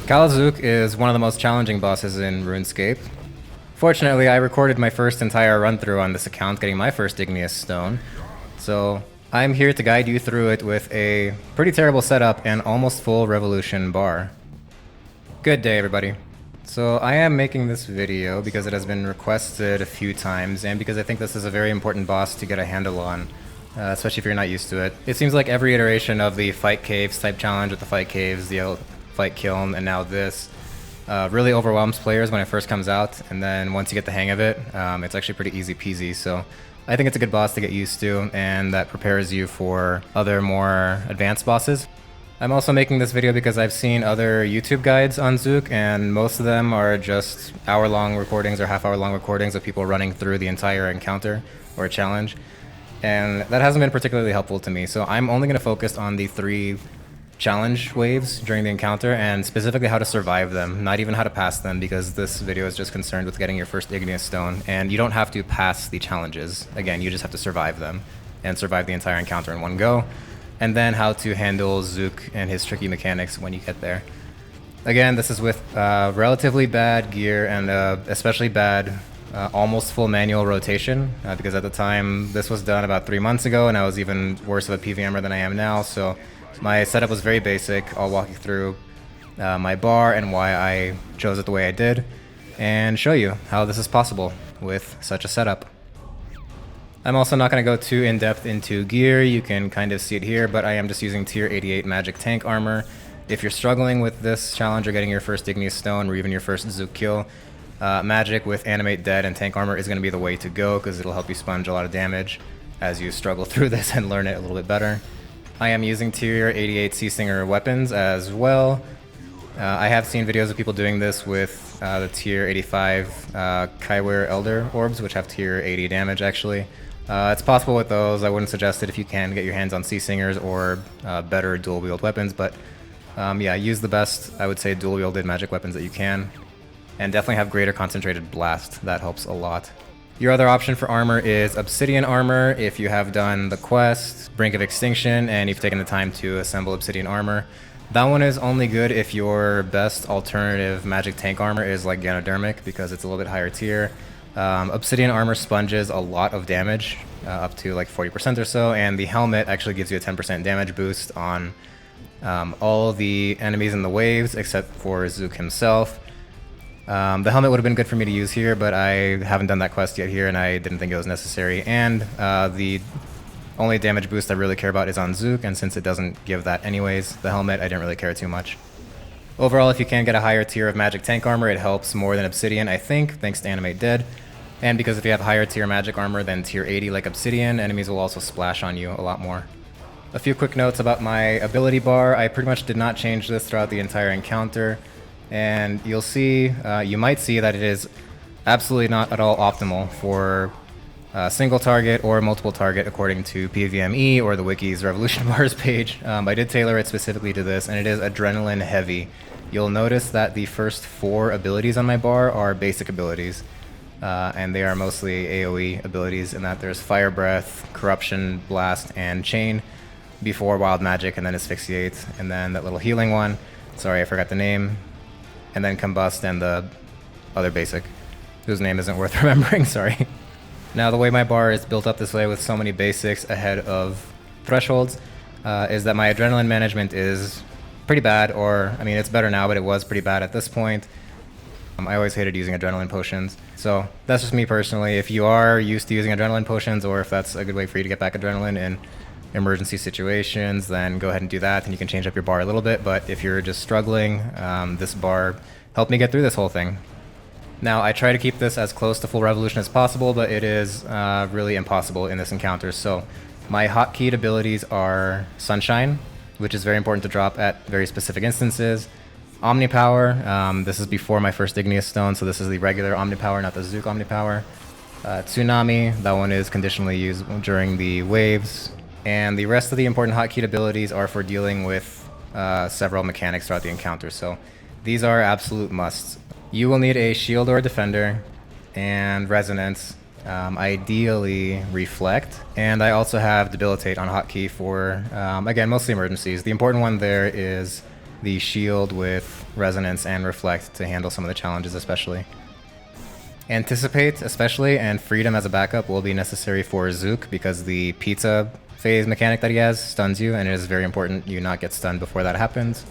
TzKal-Zuk is one of the most challenging bosses in RuneScape. Fortunately, I recorded my first entire run-through on this account, getting my first Igneous Stone. So I'm here to guide you through it with a pretty terrible setup and almost full revolution bar. Good day, everybody. So I am making this video because it has been requested a few times and because I think this is a very important boss to get a handle on, especially if you're not used to it. It seems like every iteration of the Fight Caves type challenge with the Fight Caves, the Fight Kiln, and now this really overwhelms players when it first comes out, and then once you get the hang of it, it's actually pretty easy peasy. So I think it's a good boss to get used to, and that prepares you for other more advanced bosses. I'm also making this video because I've seen other YouTube guides on Zook, and most of them are just hour-long recordings or half-hour-long recordings of people running through the entire encounter or challenge, and that hasn't been particularly helpful to me. So I'm only going to focus on the 3 challenge waves during the encounter, and specifically how to survive them, not even how to pass them, because this video is just concerned with getting your first Igneous Stone, and you don't have to pass the challenges. Again, you just have to survive them, and survive the entire encounter in one go, and then how to handle Zook and his tricky mechanics when you get there. Again, this is with relatively bad gear and especially bad almost full manual rotation, because at the time this was done about 3 months ago, and I was even worse of a PVMer than I am now, so my setup was very basic. I'll walk you through my bar and why I chose it the way I did, and show you how this is possible with such a setup. I'm also not going to go too in-depth into gear. You can kind of see it here, but I am just using tier 88 magic tank armor. If you're struggling with this challenge or getting your first Igneous Stone or even your first Zook kill, magic with animate dead and tank armor is going to be the way to go, because it'll help you sponge a lot of damage as you struggle through this and learn it a little bit better. I am using tier 88 Sea Singer weapons as well. I have seen videos of people doing this with the tier 85 Kaiwir Elder orbs, which have tier 80 damage actually. It's possible with those. I wouldn't suggest it if you can get your hands on Sea Singers or better dual wield weapons, but yeah, use the best, I would say, dual wielded magic weapons that you can, and definitely have greater concentrated blast. That helps a lot. Your other option for armor is Obsidian armor if you have done the quest, Brink of Extinction, and you've taken the time to assemble Obsidian armor. That one is only good if your best alternative magic tank armor is like Ganodermic, because it's a little bit higher tier. Obsidian armor sponges a lot of damage, up to like 40% or so, and the helmet actually gives you a 10% damage boost on all the enemies in the waves except for Zook himself. The helmet would have been good for me to use here, but I haven't done that quest yet here, and I didn't think it was necessary. And the only damage boost I really care about is on Zook, and since it doesn't give that anyways, the helmet, I didn't really care too much. Overall, if you can get a higher tier of magic tank armor, it helps more than Obsidian, I think, thanks to Animate Dead. And because if you have higher tier magic armor than tier 80 like Obsidian, enemies will also splash on you a lot more. A few quick notes about my ability bar. I pretty much did not change this throughout the entire encounter. And you'll see, you might see that it is absolutely not at all optimal for single target or multiple target according to PVME or the Wiki's Revolution Bars page. I did tailor it specifically to this, and it is adrenaline heavy. You'll notice that the first 4 abilities on my bar are basic abilities, and they are mostly AoE abilities, in that there's Fire Breath, Corruption, Blast, and Chain before Wild Magic, and then Asphyxiate, and then that little healing one. Sorry, I forgot the name. And then Combust and the other basic, whose name isn't worth remembering, sorry. Now, the way my bar is built up this way with so many basics ahead of thresholds is that my adrenaline management is pretty bad, or, I mean, it's better now, but it was pretty bad at this point. I always hated using adrenaline potions. So that's just me personally. If you are used to using adrenaline potions, or if that's a good way for you to get back adrenaline in emergency situations, then go ahead and do that, and you can change up your bar a little bit. But if you're just struggling, this bar helped me get through this whole thing. Now, I try to keep this as close to full revolution as possible, but it is really impossible in this encounter. So my hotkeyed abilities are Sunshine, which is very important to drop at very specific instances. Omnipower, this is before my first Igneous Stone, so this is the regular Omnipower, not the Zook Omnipower. Tsunami, that one is conditionally used during the waves. And the rest of the important hotkeyed abilities are for dealing with several mechanics throughout the encounter. So these are absolute musts. You will need a shield or a defender, and resonance, ideally Reflect, and I also have Debilitate on Hotkey for, again, mostly emergencies. The important one there is the shield with Resonance and Reflect to handle some of the challenges especially. Anticipate especially, and Freedom as a backup will be necessary for Zook because the pizza phase mechanic that he has stuns you, and it is very important you not get stunned before that happens.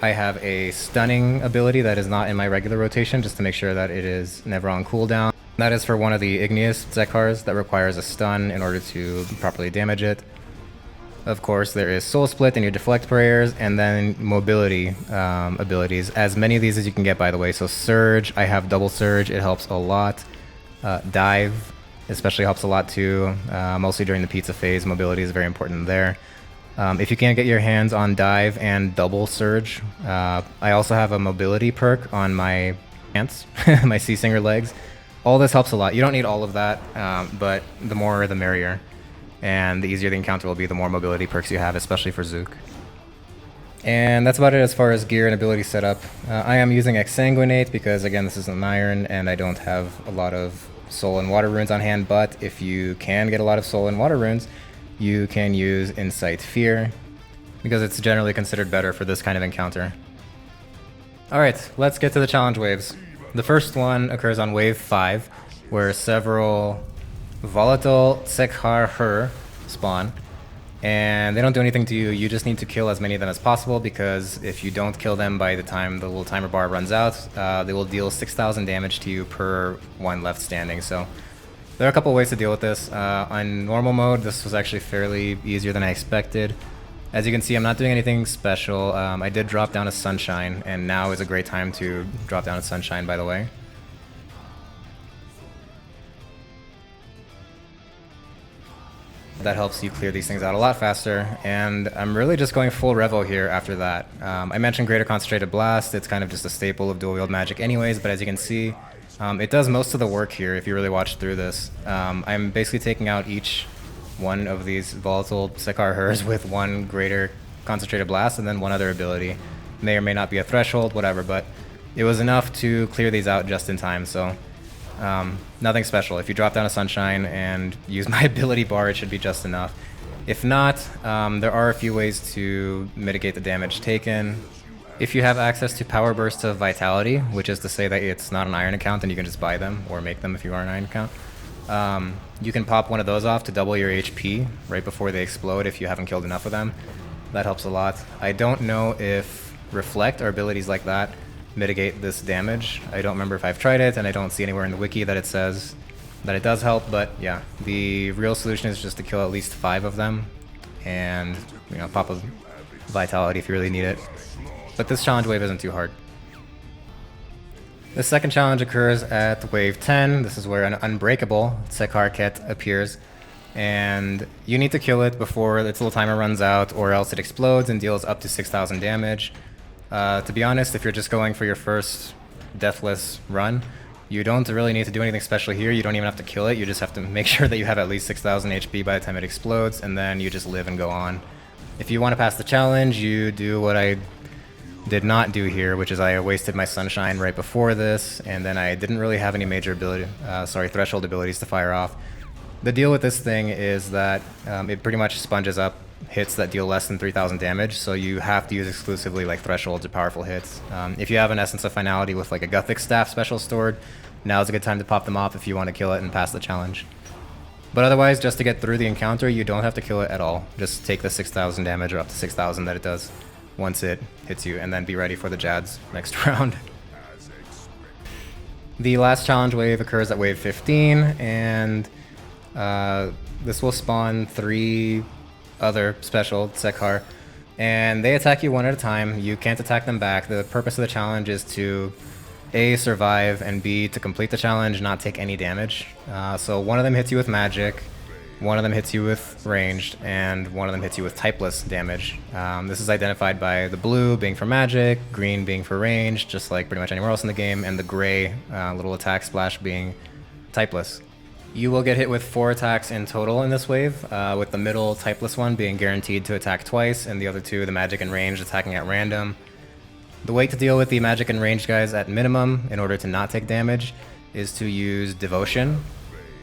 I have a stunning ability that is not in my regular rotation just to make sure that it is never on cooldown. That is for one of the Igneous Zekars that requires a stun in order to properly damage it. Of course, there is Soul Split and your Deflect prayers, and then mobility abilities. As many of these as you can get, by the way. So Surge, I have Double Surge, it helps a lot. Dive especially helps a lot too, mostly during the pizza phase. Mobility is very important there. If you can't get your hands on Dive and Double Surge, I also have a mobility perk on my pants, my Sea Singer legs. All this helps a lot. You don't need all of that, but the more the merrier. And the easier the encounter will be, the more mobility perks you have, especially for Zook. And that's about it as far as gear and ability setup. I am using Exsanguinate because, again, this is an iron and I don't have a lot of soul and water runes on hand, but if you can get a lot of soul and water runes, you can use Incite Fear because it's generally considered better for this kind of encounter. Alright, let's get to the challenge waves. The first one occurs on wave 5, where several volatile TzKal-Zuk spawn, and they don't do anything to you. You just need to kill as many of them as possible, because if you don't kill them by the time the little timer bar runs out, they will deal 6,000 damage to you per one left standing. So there are a couple ways to deal with this. On normal mode, this was actually fairly easier than I expected. As you can see, I'm not doing anything special. I did drop down a Sunshine, and now is a great time to drop down a Sunshine, by the way. That helps you clear these things out a lot faster, and I'm really just going full Revo here after that. I mentioned Greater Concentrated Blast. It's kind of just a staple of dual wield magic anyways, but as you can see, it does most of the work here if you really watch through this. I'm basically taking out each one of these volatile TzKal-Zuk with one Greater Concentrated Blast and then one other ability. May or may not be a threshold, whatever, but it was enough to clear these out just in time, so nothing special. If you drop down a Sunshine and use my ability bar, it should be just enough. If not, there are a few ways to mitigate the damage taken. If you have access to Power Burst of Vitality, which is to say that it's not an iron account and you can just buy them or make them if you are an iron account, you can pop one of those off to double your HP right before they explode if you haven't killed enough of them. That helps a lot. I don't know if Reflect or abilities like that mitigate this damage. I don't remember if I've tried it, and I don't see anywhere in the wiki that it says that it does help, but yeah, the real solution is just to kill at least 5 of them and, you know, pop a Vitality if you really need it. But this challenge wave isn't too hard. The second challenge occurs at wave 10. This is where an unbreakable TzKal-Zuk appears, and you need to kill it before its little timer runs out, or else it explodes and deals up to 6,000 damage. To be honest, if you're just going for your first deathless run, you don't really need to do anything special here. You don't even have to kill it. You just have to make sure that you have at least 6,000 HP by the time it explodes, and then you just live and go on. If you want to pass the challenge, you do what I did not do here, which is I wasted my Sunshine right before this, and then I didn't really have any major threshold abilities to fire off. The deal with this thing is that it pretty much sponges up hits that deal less than 3,000 damage, so you have to use exclusively like thresholds or powerful hits. If you have an Essence of Finality with like a Gothic Staff special stored, now's a good time to pop them off if you want to kill it and pass the challenge. But otherwise, just to get through the encounter, you don't have to kill it at all. Just take the 6,000 damage or up to 6,000 that it does once it hits you, and then be ready for the Jads next round. The last challenge wave occurs at wave 15, and this will spawn 3 other special TzKal, and they attack you one at a time. You can't attack them back. The purpose of the challenge is to A, survive, and B, to complete the challenge, not take any damage. So one of them hits you with magic, one of them hits you with ranged, and one of them hits you with typeless damage. This is identified by the blue being for magic, green being for ranged, just like pretty much anywhere else in the game, and the gray little attack splash being typeless. You will get hit with 4 attacks in total in this wave, with the middle typeless one being guaranteed to attack twice, and the other 2, the magic and ranged, attacking at random. The way to deal with the magic and ranged guys at minimum, in order to not take damage, is to use Devotion.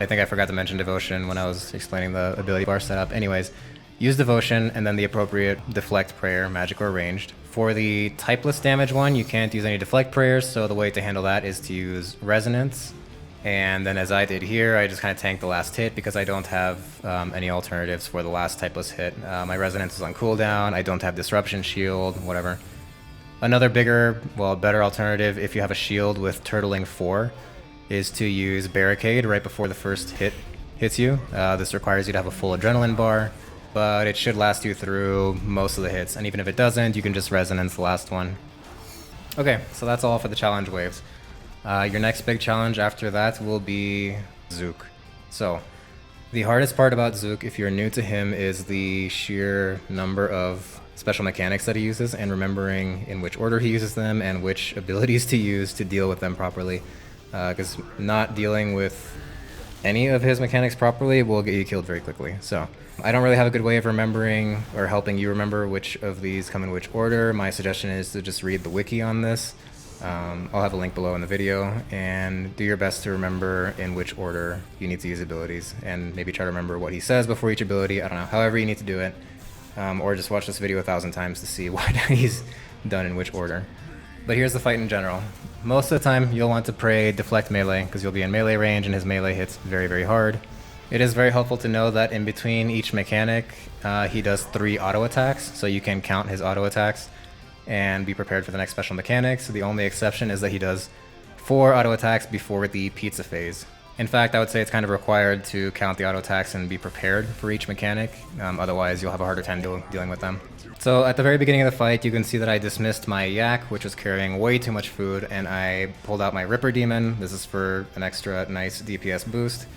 I think I forgot to mention Devotion when I was explaining the ability bar setup. Anyways, use Devotion and then the appropriate Deflect Prayer, magic or ranged. For the typeless damage one, you can't use any Deflect Prayers, so the way to handle that is to use Resonance. And then as I did here, I just kind of tanked the last hit because I don't have any alternatives for the last typeless hit. My Resonance is on cooldown, I don't have Disruption Shield, whatever. Another bigger, well, better alternative if you have a shield with Turtling 4 is to use Barricade right before the first hit hits you. This requires you to have a full adrenaline bar, but it should last you through most of the hits, and even if it doesn't, you can just Resonance the last one. Okay, so that's all for the challenge waves. Your next big challenge after that will be Zook. So, the hardest part about Zook, if you're new to him, is the sheer number of special mechanics that he uses and remembering in which order he uses them and which abilities to use to deal with them properly. Because not dealing with any of his mechanics properly will get you killed very quickly. So I don't really have a good way of remembering or helping you remember which of these come in which order. My suggestion is to just read the wiki on this. I'll have a link below in the video, and do your best to remember in which order you need to use abilities, and maybe try to remember what he says before each ability. I don't know, however you need to do it. Or just watch this video 1,000 times to see what he's done in which order. But here's the fight in general. Most of the time, you'll want to pray Deflect Melee, because you'll be in melee range and his melee hits very, very hard. It is very helpful to know that in between each mechanic, he does 3 auto attacks, so you can count his auto attacks and be prepared for the next special mechanic. So the only exception is that he does 4 auto attacks before the pizza phase. In fact, I would say it's kind of required to count the auto attacks and be prepared for each mechanic, otherwise you'll have a harder time dealing with them. So at the very beginning of the fight, you can see that I dismissed my Yak, which was carrying way too much food, and I pulled out my Ripper Demon. This is for an extra nice DPS boost.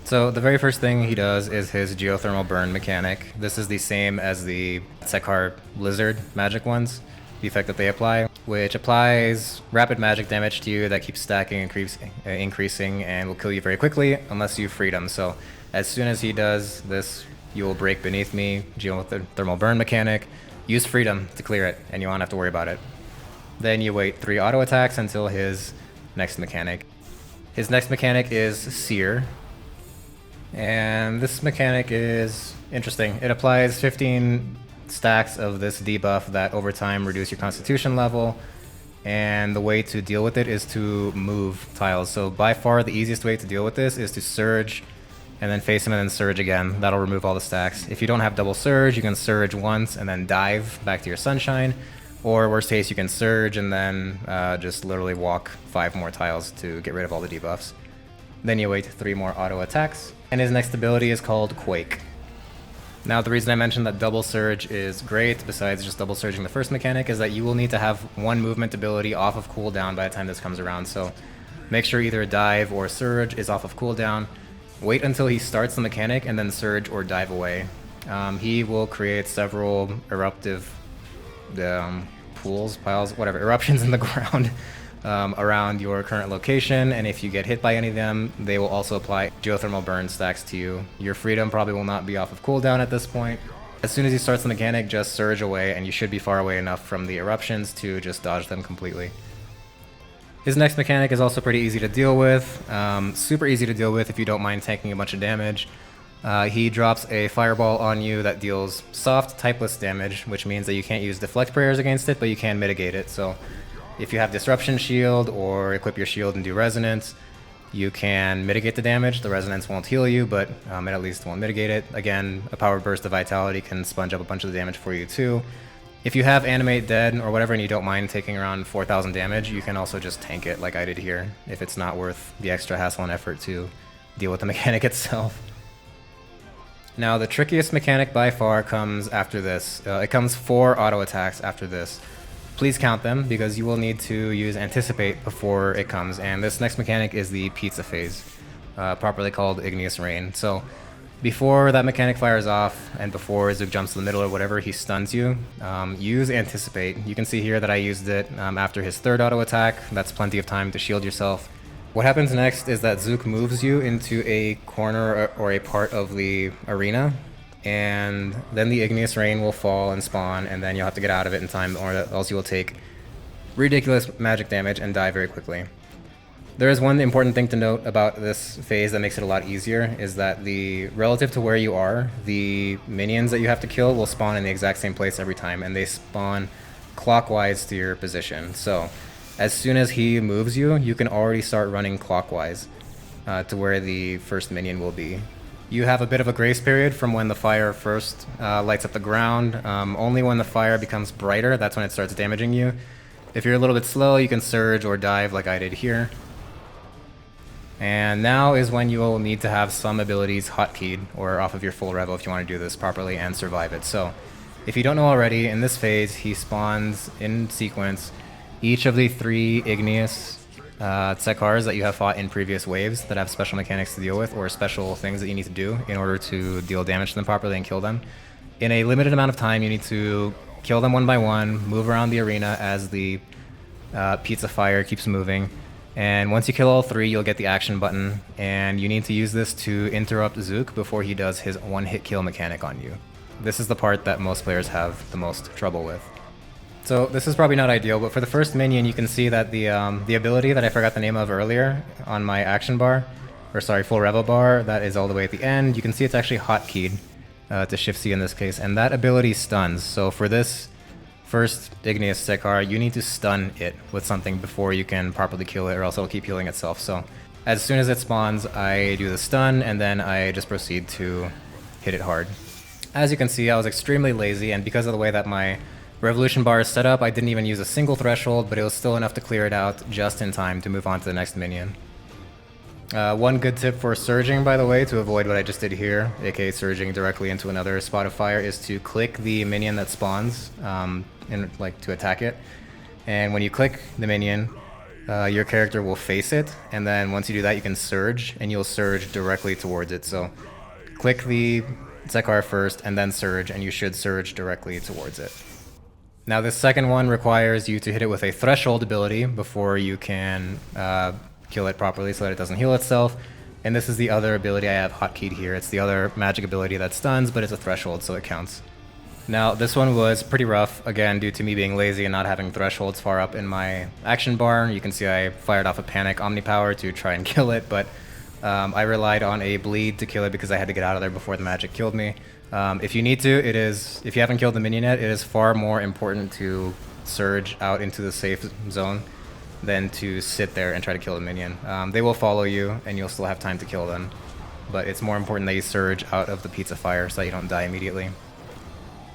So the very first thing he does is his Geothermal Burn mechanic. This is the same as the TzKal-Lizard magic ones, the effect that they apply, which applies rapid magic damage to you that keeps stacking and increasing and will kill you very quickly unless you Freedom. So as soon as he does this, you will break beneath me, Geothermal Burn mechanic, use Freedom to clear it, and you won't have to worry about it. Then you wait 3 auto attacks until his next mechanic. His next mechanic is Sear, and this mechanic is interesting. It applies 15 stacks of this debuff that over time reduce your constitution level, and the way to deal with it is to move tiles. So by far the easiest way to deal with this is to surge and then face him and then surge again. That'll remove all the stacks. If you don't have double surge, you can surge once and then dive back to your sunshine, or worst case you can surge and then just literally walk 5 more tiles to get rid of all the debuffs. Then you wait 3 more auto attacks, and his next ability is called Quake. Now, the reason I mentioned that double surge is great, besides just double surging the first mechanic, is that you will need to have 1 movement ability off of cooldown by the time this comes around. So make sure either dive or surge is off of cooldown. Wait until he starts the mechanic and then surge or dive away. He will create several eruptive pools, piles, whatever, eruptions in the ground around your current location, and if you get hit by any of them, they will also apply Geothermal Burn stacks to you. Your Freedom probably will not be off of cooldown at this point. As soon as he starts the mechanic, just surge away, and you should be far away enough from the eruptions to just dodge them completely. His next mechanic is also pretty easy to deal with, super easy to deal with if you don't mind taking a bunch of damage. He drops a fireball on you that deals soft, typeless damage, which means that you can't use Deflect Prayers against it, but you can mitigate it. So if you have Disruption Shield or equip your shield and do Resonance, you can mitigate the damage. The Resonance won't heal you, but it at least won't mitigate it. Again, a Power Burst of Vitality can sponge up a bunch of the damage for you too. If you have Animate Dead or whatever and you don't mind taking around 4,000 damage, you can also just tank it like I did here, if it's not worth the extra hassle and effort to deal with the mechanic itself. Now, the trickiest mechanic by far comes after this. It comes 4 auto attacks after this. Please count them, because you will need to use Anticipate before it comes, and this next mechanic is the Pizza phase, properly called Igneous Rain. So before that mechanic fires off, and before Zook jumps to the middle or whatever, he stuns you, use Anticipate. You can see here that I used it after his 3rd auto attack. That's plenty of time to shield yourself. What happens next is that Zook moves you into a corner or a part of the arena, and then the Igneous Rain will fall and spawn, and then you'll have to get out of it in time, or else you will take ridiculous magic damage and die very quickly. There is one important thing to note about this phase that makes it a lot easier, is that relative to where you are, the minions that you have to kill will spawn in the exact same place every time, and they spawn clockwise to your position. So as soon as he moves you, you can already start running clockwise to where the first minion will be. You have a bit of a grace period from when the fire first lights up the ground. Only when the fire becomes brighter, that's when it starts damaging you. If you're a little bit slow, you can surge or dive like I did here. And now is when you will need to have some abilities hotkeyed or off of your full revo if you want to do this properly and survive it. So if you don't know already, in this phase he spawns in sequence each of the 3 Igneous TzKals that you have fought in previous waves that have special mechanics to deal with or special things that you need to do in order to deal damage to them properly and kill them. In a limited amount of time, you need to kill them one by one, move around the arena as the pizza fire keeps moving. And once you kill all 3, you'll get the action button, and you need to use this to interrupt Zook before he does his one-hit kill mechanic on you. This is the part that most players have the most trouble with. So this is probably not ideal, but for the first minion, you can see that the ability that I forgot the name of earlier on my action bar, or sorry, full revo bar, that is all the way at the end. You can see it's actually hotkeyed to Shift C in this case, and that ability stuns. So for this first Igneous TzKal, you need to stun it with something before you can properly kill it, or else it'll keep healing itself. So as soon as it spawns, I do the stun, and then I just proceed to hit it hard. As you can see, I was extremely lazy, and because of the way that my Revolution bar is set up, I didn't even use a single threshold, but it was still enough to clear it out just in time to move on to the next minion. One good tip for surging, by the way, to avoid what I just did here, aka surging directly into another spot of fire, is to click the minion that spawns to attack it. And when you click the minion, your character will face it, and then once you do that, you can surge, and you'll surge directly towards it. So click the TzKal first, and then surge, and you should surge directly towards it. Now this second one requires you to hit it with a threshold ability before you can kill it properly so that it doesn't heal itself. And this is the other ability I have hotkeyed here. It's the other magic ability that stuns, but it's a threshold, so it counts. Now this one was pretty rough, again, due to me being lazy and not having thresholds far up in my action bar. You can see I fired off a Panic Omnipower to try and kill it, but I relied on a bleed to kill it because I had to get out of there before the magic killed me. If you need to, if you haven't killed the minion yet, it is far more important to surge out into the safe zone than to sit there and try to kill the minion. They will follow you, and you'll still have time to kill them, but it's more important that you surge out of the pizza fire so that you don't die immediately.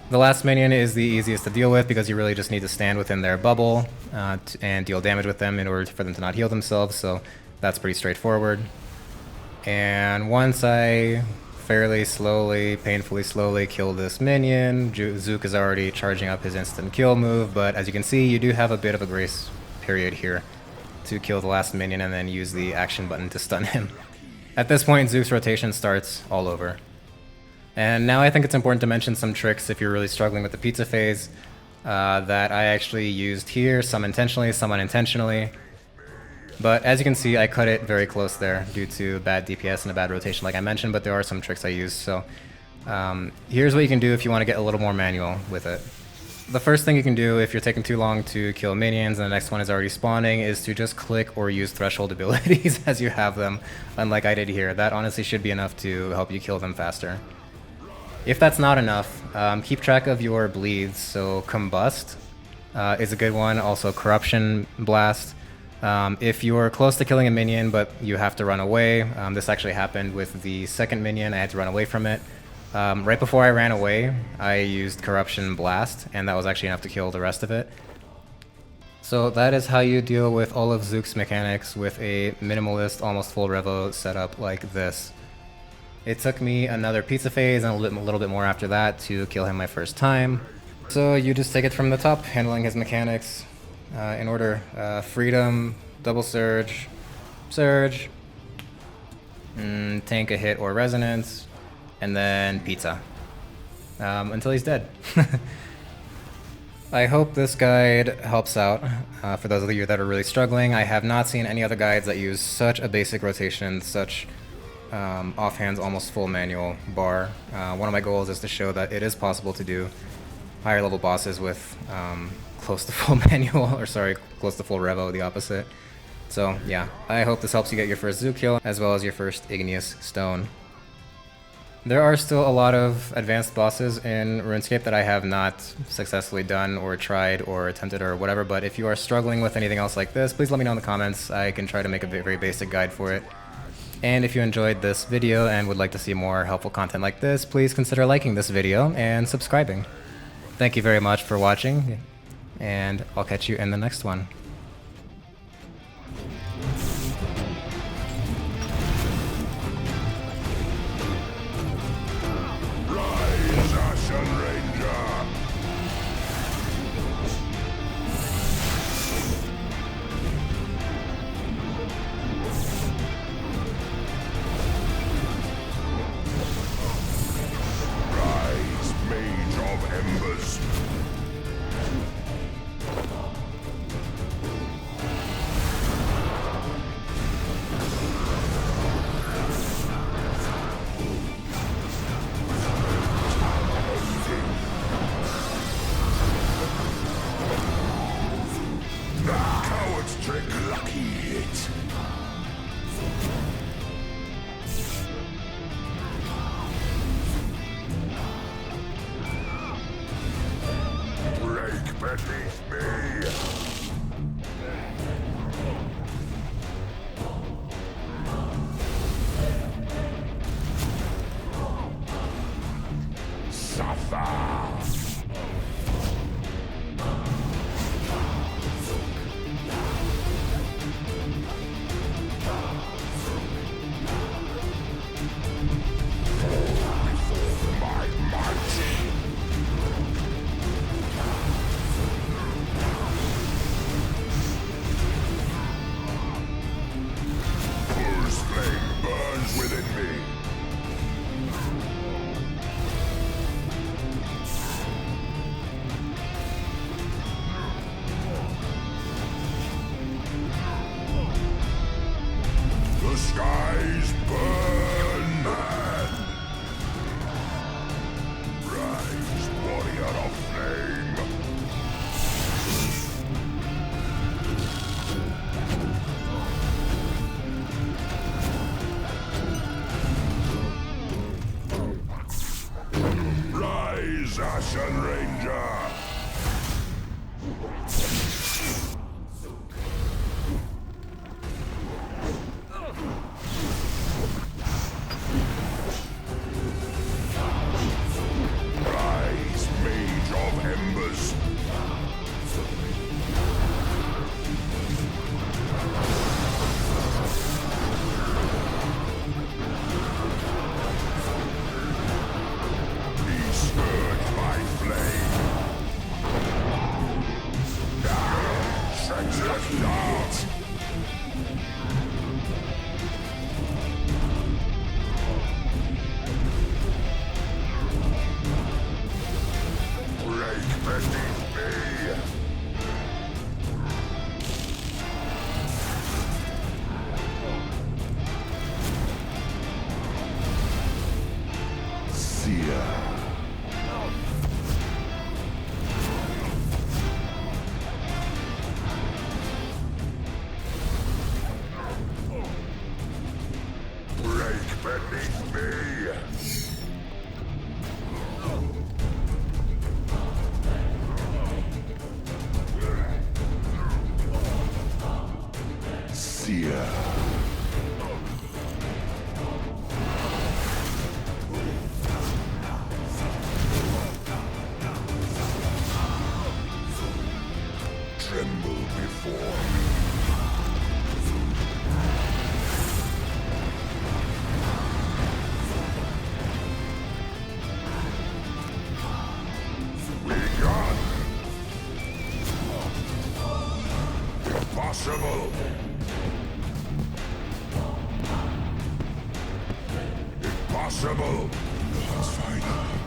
The last minion is the easiest to deal with because you really just need to stand within their bubble and deal damage with them in order for them to not heal themselves, so that's pretty straightforward. And once I fairly slowly, painfully slowly kill this minion, Zook is already charging up his instant kill move, but as you can see, you do have a bit of a grace period here to kill the last minion and then use the action button to stun him. At this point, Zook's rotation starts all over. And now I think it's important to mention some tricks if you're really struggling with the pizza phase that I actually used here, some intentionally, some unintentionally. But as you can see, I cut it very close there due to bad DPS and a bad rotation like I mentioned, but there are some tricks I used. So here's what you can do if you want to get a little more manual with it. The first thing you can do if you're taking too long to kill minions and the next one is already spawning is to just click or use threshold abilities as you have them, unlike I did here. That honestly should be enough to help you kill them faster. If that's not enough, keep track of your bleeds. So Combust is a good one, also Corruption Blast. If you're close to killing a minion but you have to run away, this actually happened with the second minion, I had to run away from it. Right before I ran away, I used Corruption Blast, and that was actually enough to kill the rest of it. So that is how you deal with all of Zook's mechanics with a minimalist, almost full revo setup like this. It took me another pizza phase and a little bit more after that to kill him my first time. So you just take it from the top, handling his mechanics in order. Freedom, double surge, surge, tank a hit or resonance, and then pizza. Until he's dead. I hope this guide helps out for those of you that are really struggling. I have not seen any other guides that use such a basic rotation, such offhands, almost full manual bar. One of my goals is to show that it is possible to do higher level bosses with close to full manual, or sorry, close to full revo, the opposite. So yeah, I hope this helps you get your first Zook kill, as well as your first Igneous Stone. There are still a lot of advanced bosses in RuneScape that I have not successfully done or tried or attempted or whatever, but if you are struggling with anything else like this, please let me know in the comments. I can try to make a very basic guide for it. And if you enjoyed this video and would like to see more helpful content like this, please consider liking this video and subscribing. Thank you very much for watching, and I'll catch you in the next one. Beneath me! Suffer! The skies burn, man! Rise, warrior of flame! Rise, Ashen Ranger! Sear. Break beneath me! Sear. Tremble before me. Begun. Impossible. Impossible. It's final.